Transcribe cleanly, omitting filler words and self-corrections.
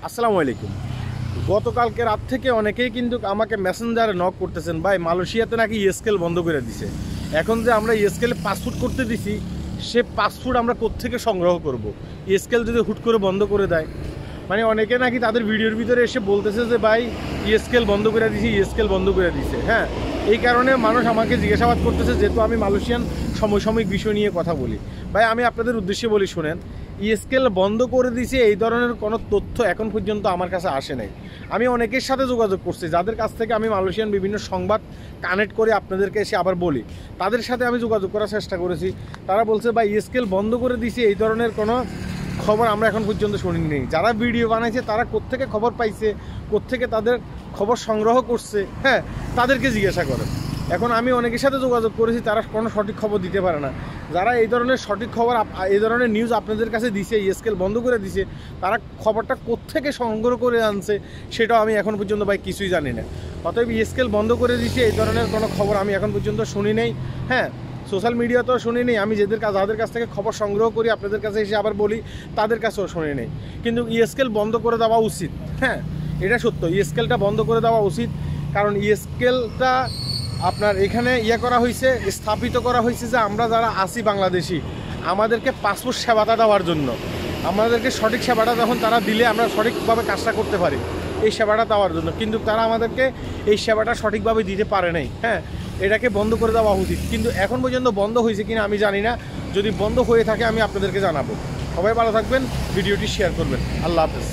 আসসালামু আলাইকুম। গতকালকে রাত থেকে অনেকেই কিন্তু আমাকে মেসেঞ্জারে নক করতেছেন, ভাই মালয়েশিয়াতে নাকি ইএসকেল বন্ধ করে দিছে। এখন যে আমরা ইএসকেলে পাসপোর্ট করতে দিছি, সে পাসপোর্ট আমরা কোত্থেকে সংগ্রহ করব? ইএসকেল যদি হুট করে বন্ধ করে দেয়, মানে অনেকে নাকি তাদের ভিডিওর ভিতরে এসে বলতেছে যে ভাই ইএসকেল বন্ধ করে দিছি, ইএসকেল বন্ধ করে দিছে। হ্যাঁ, এই কারণে মানুষ আমাকে জিজ্ঞাসাবাদ করতেছে, যেহেতু আমি মালয়েশিয়ান সমসাময়িক বিষয় নিয়ে কথা বলি। ভাই আমি আপনাদের উদ্দেশ্যে বলি, শুনেন, ইএসকেল বন্ধ করে দিয়েছে এই ধরনের কোনো তথ্য এখন পর্যন্ত আমার কাছে আসে নাই। আমি অনেকের সাথে যোগাযোগ করছি, যাদের কাছ থেকে আমি মালয়েশিয়ান বিভিন্ন সংবাদ কানেক্ট করে আপনাদেরকে এসে আবার বলি, তাদের সাথে আমি যোগাযোগ করার চেষ্টা করেছি। তারা বলছে ভাই ইএসকেল বন্ধ করে দিয়েছে এই ধরনের কোনো খবর আমরা এখন পর্যন্ত শুনিনি। যারা ভিডিও বানাইছে তারা কোত্থেকে খবর পাইছে, কোত্থেকে তাদের খবর সংগ্রহ করছে, হ্যাঁ, তাদেরকে জিজ্ঞাসা করেন। এখন আমি অনেকের সাথে যোগাযোগ করেছি, তারা কোনো সঠিক খবর দিতে পারে না। যারা এই ধরনের সঠিক খবর, এই ধরনের নিউজ আপনাদের কাছে দিছে, ইএসকেল বন্ধ করে দিছে, তারা খবরটা কোত্থেকে সংগ্রহ করে আনছে সেটাও আমি এখন পর্যন্ত ভাই কিছুই জানি না। অতএব ইএসকেল বন্ধ করে দিছে এই ধরনের কোনো খবর আমি এখন পর্যন্ত শুনি নেই। হ্যাঁ, সোশ্যাল মিডিয়াতেও শুনি নেই। আমি যাদের কাছ থেকে খবর সংগ্রহ করি আপনাদের কাছে এসে আবার বলি, তাদের কাছেও শুনি নেই। কিন্তু ইএসকেল বন্ধ করে দেওয়া উচিত। হ্যাঁ, এটা সত্য, ইএসকেলটা বন্ধ করে দেওয়া উচিত। কারণ ইএসকেলটা আপনার এখানে করা হয়েছে, স্থাপিত করা হয়েছে যে আমরা যারা আছি বাংলাদেশি, আমাদেরকে পাসপোর্ট সেবাটা দেওয়ার জন্য, আমাদেরকে সঠিক সেবাটা যখন তারা দিলে আমরা সঠিকভাবে কাজটা করতে পারি, এই সেবাটা দেওয়ার জন্য। কিন্তু তারা আমাদেরকে এই সেবাটা সঠিকভাবে দিতে পারে নাই। হ্যাঁ, এটাকে বন্ধ করে দেওয়া উচিত। কিন্তু এখন পর্যন্ত বন্ধ হয়েছে কিনা আমি জানি না। যদি বন্ধ হয়ে থাকে আমি আপনাদেরকে জানাবো। সবাই ভালো থাকবেন, ভিডিওটি শেয়ার করবেন। আল্লাহ হাফেজ।